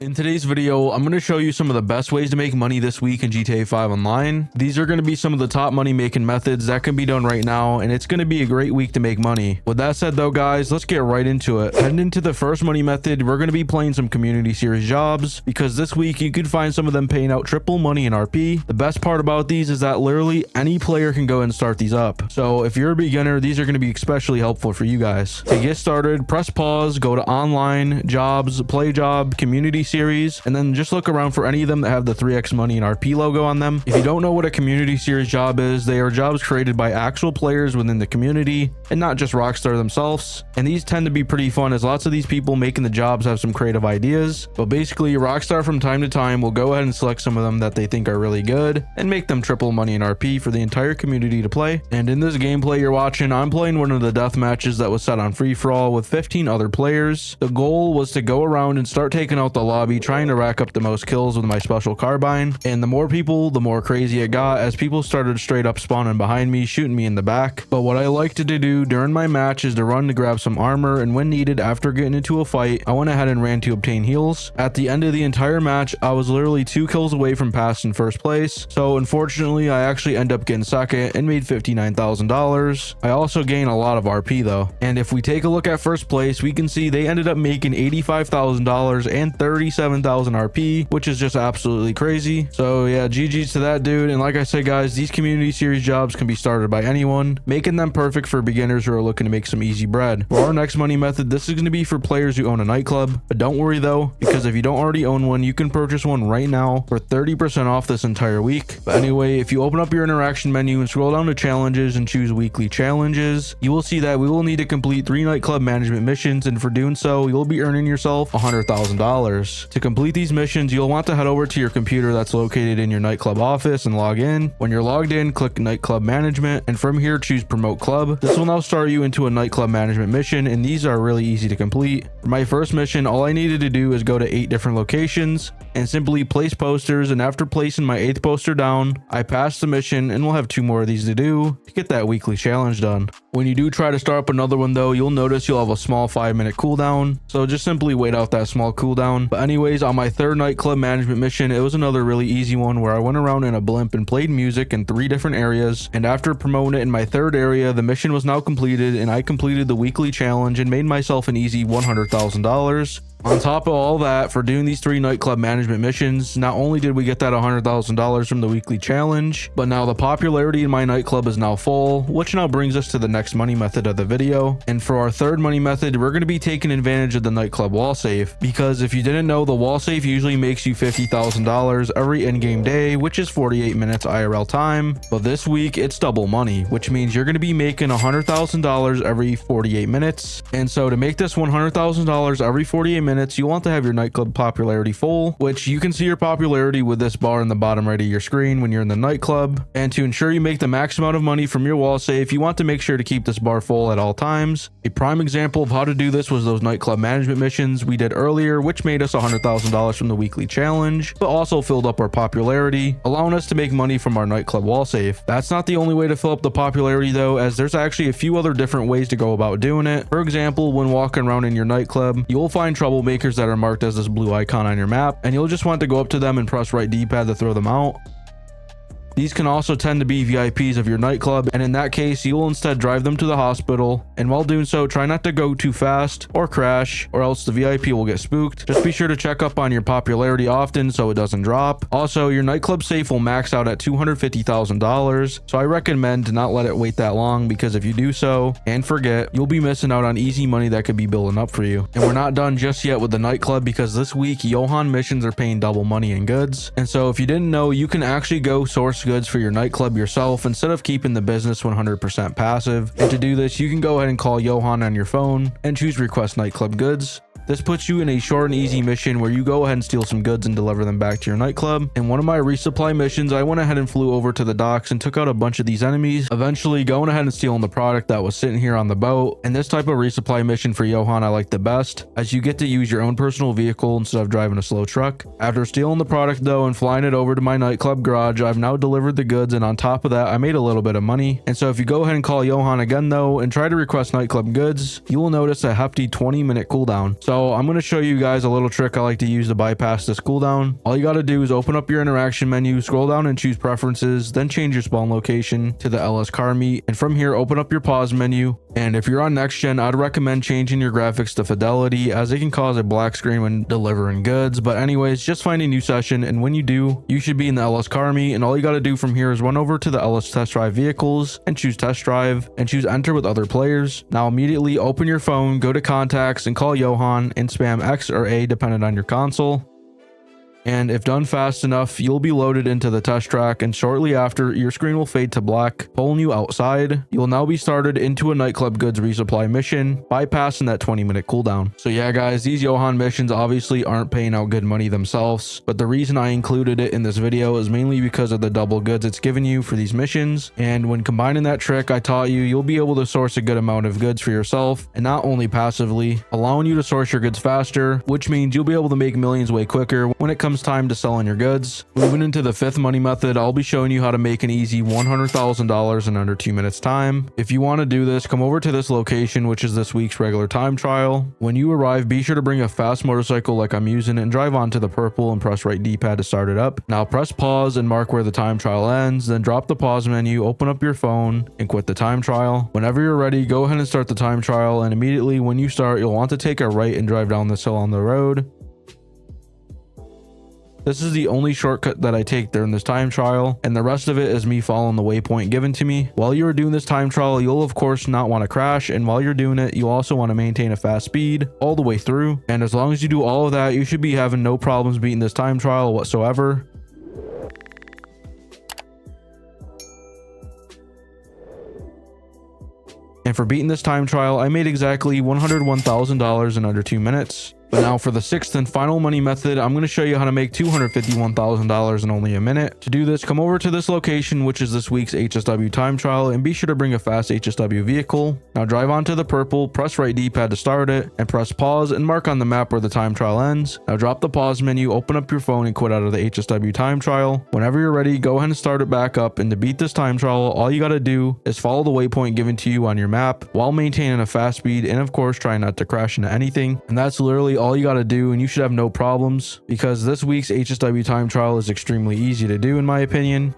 In today's video, I'm going to show you some of the best ways to make money this week in GTA 5 Online. These are going to be some of the top money making methods that can be done right now, and it's going to be a great week to make money. With that said though guys, let's get right into it. Heading into the first money method, we're going to be playing some community series jobs, because this week you could find some of them paying out triple money in RP. The best part about these is that literally any player can go and start these up. So if you're a beginner, these are going to be especially helpful for you guys. To get started, press pause, go to online, jobs, play job, community series, and then just look around for any of them that have the 3x money and RP logo on them. If you don't know what a community series job is, they are jobs created by actual players within the community and not just Rockstar themselves. And these tend to be pretty fun, as lots of these people making the jobs have some creative ideas. But basically, Rockstar from time to time will go ahead and select some of them that they think are really good and make them triple money and RP for the entire community to play. And in this gameplay you're watching, I'm playing one of the death matches that was set on free-for-all with 15 other players. The goal was to go around and start taking out the lobby, trying to rack up the most kills with my special carbine. And the more people, the more crazy it got, as people started straight up spawning behind me, shooting me in the back. But what I liked to do during my match is to run to grab some armor, and when needed after getting into a fight, I went ahead and ran to obtain heals. At the end of the entire match, I was literally 2 kills away from passing first place, so unfortunately I actually end up getting second and made $59,000. I also gained a lot of RP though. And if we take a look at first place, we can see they ended up making $85,000 and 37,000 RP, which is just absolutely crazy. So yeah, GG's to that dude. And like I said guys, these community series jobs can be started by anyone, making them perfect for beginners who are looking to make some easy bread. For our next money method, this is going to be for players who own a nightclub. But don't worry though, because if you don't already own one, you can purchase one right now for 30% off this entire week. But anyway, if you open up your interaction menu and scroll down to challenges and choose weekly challenges, you will see that we will need to complete 3 nightclub management missions, and for doing so, you'll be earning yourself $100,000. To complete these missions, you'll want to head over to your computer that's located in your nightclub office and log in. When you're logged in, click nightclub management, and from here choose promote club. This will now start you into a nightclub management mission, and these are really easy to complete. For my first mission, all I needed to do is go to 8 different locations and simply place posters, and after placing my 8th poster down, I passed the mission, and we'll have 2 more of these to do to get that weekly challenge done. When you do try to start up another one though, you'll notice you'll have a small 5-minute cooldown, so just simply wait out that small cooldown. But anyways, on my 3rd nightclub management mission, it was another really easy one where I went around in a blimp and played music in 3 different areas, and after promoting it in my 3rd area, the mission was now completed and I completed the weekly challenge and made myself an easy $100,000. On top of all that, for doing these 3 nightclub management missions, not only did we get that $100,000 from the weekly challenge, but now the popularity in my nightclub is now full, which now brings us to the next money method of the video. And for our 3rd money method, we're going to be taking advantage of the nightclub wall safe, because if you didn't know, the wall safe usually makes you $50,000 every in-game day, which is 48 minutes IRL time. But this week it's double money, which means you're going to be making $100,000 every 48 minutes. And so to make this $100,000 every 48 minutes, you'll want to have your nightclub popularity full, which you can see your popularity with this bar in the bottom right of your screen when you're in the nightclub. And to ensure you make the max amount of money from your wall safe, you want to make sure to keep this bar full at all times. A prime example of how to do this was those nightclub management missions we did earlier, which made us $100,000 from the weekly challenge, but also filled up our popularity, allowing us to make money from our nightclub wall safe. That's not the only way to fill up the popularity though, as there's actually a few other different ways to go about doing it. For example, when walking around in your nightclub, you'll find troublemakers that are marked as this blue icon on your map, and you'll just want to go up to them and press right D-pad to throw them out. These can also tend to be VIPs of your nightclub, and in that case, you will instead drive them to the hospital, and while doing so, try not to go too fast or crash, or else the VIP will get spooked. Just be sure to check up on your popularity often so it doesn't drop. Also, your nightclub safe will max out at $250,000, so I recommend to not let it wait that long, because if you do so and forget, you'll be missing out on easy money that could be building up for you. And we're not done just yet with the nightclub, because this week Johan missions are paying double money in goods. And so if you didn't know, you can actually go source goods for your nightclub yourself instead of keeping the business 100% passive. And to do this, you can go ahead and call Johan on your phone and choose request nightclub goods. This puts you in a short and easy mission where you go ahead and steal some goods and deliver them back to your nightclub. In one of my resupply missions, I went ahead and flew over to the docks and took out a bunch of these enemies, eventually going ahead and stealing the product that was sitting here on the boat. And this type of resupply mission for Johan I like the best, as you get to use your own personal vehicle instead of driving a slow truck. After stealing the product though and flying it over to my nightclub garage, I've now delivered the goods, and on top of that, I made a little bit of money. And so if you go ahead and call Johan again though and try to request nightclub goods, you will notice a hefty 20-minute cooldown. So So I'm going to show you guys a little trick I like to use to bypass this cooldown. All you got to do is open up your interaction menu, scroll down and choose preferences, then change your spawn location to the LS car meet. And from here, open up your pause menu. And if you're on next gen, I'd recommend changing your graphics to fidelity, as it can cause a black screen when delivering goods. But anyways, just find a new session, and when you do, you should be in the LS car meet. And all you got to do from here is run over to the LS test drive vehicles and choose test drive and choose enter with other players. Now immediately open your phone, go to contacts and call Johan and spam X or A depending on your console. And if done fast enough, you'll be loaded into the test track, and shortly after, your screen will fade to black, pulling you outside. You'll now be started into a nightclub goods resupply mission, bypassing that 20-minute cooldown. So yeah guys, these Johan missions obviously aren't paying out good money themselves, but the reason I included it in this video is mainly because of the double goods it's giving you for these missions. And when combining that trick I taught you, you'll be able to source a good amount of goods for yourself, and not only passively, allowing you to source your goods faster, which means you'll be able to make millions way quicker when it comes time to selling your goods. Moving into the fifth money method, I'll be showing you how to make an easy $100,000 in under 2 minutes time. If you want to do this, come over to this location, which is this week's regular time trial. When you arrive, be sure to bring a fast motorcycle like I'm using and drive onto the purple and press right D-pad to start it up. Now press pause and mark where the time trial ends, then drop the pause menu, open up your phone and quit the time trial. Whenever you're ready, go ahead and start the time trial, and immediately when you start, you'll want to take a right and drive down this hill on the road. This is the only shortcut that I take during this time trial, and the rest of it is me following the waypoint given to me. While you are doing this time trial, you'll of course not want to crash, and while you're doing it, you also want to maintain a fast speed all the way through. And as long as you do all of that, you should be having no problems beating this time trial whatsoever. And for beating this time trial, I made exactly $101,000 in under 2 minutes. But now for the sixth and final money method, I'm going to show you how to make $251,000 in only a minute. To do this, come over to this location, which is this week's HSW time trial, and be sure to bring a fast HSW vehicle. Now drive onto the purple, press right D-pad to start it, and press pause and mark on the map where the time trial ends. Now drop the pause menu, open up your phone and quit out of the HSW time trial. Whenever you're ready, go ahead and start it back up, and to beat this time trial, all you got to do is follow the waypoint given to you on your map while maintaining a fast speed, and of course try not to crash into anything. And that's literally all you got to do, and you should have no problems, because this week's HSW time trial is extremely easy to do in my opinion.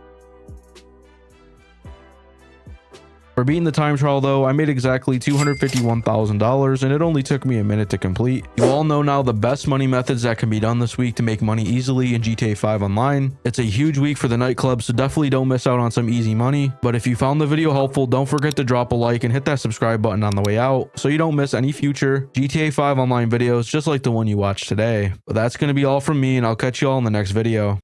For beating the time trial though, I made exactly $251,000, and it only took me a minute to complete. You all know now the best money methods that can be done this week to make money easily in GTA 5 Online. It's a huge week for the nightclub, so definitely don't miss out on some easy money. But if you found the video helpful, don't forget to drop a like and hit that subscribe button on the way out so you don't miss any future GTA 5 Online videos just like the one you watched today. But that's going to be all from me, and I'll catch you all in the next video.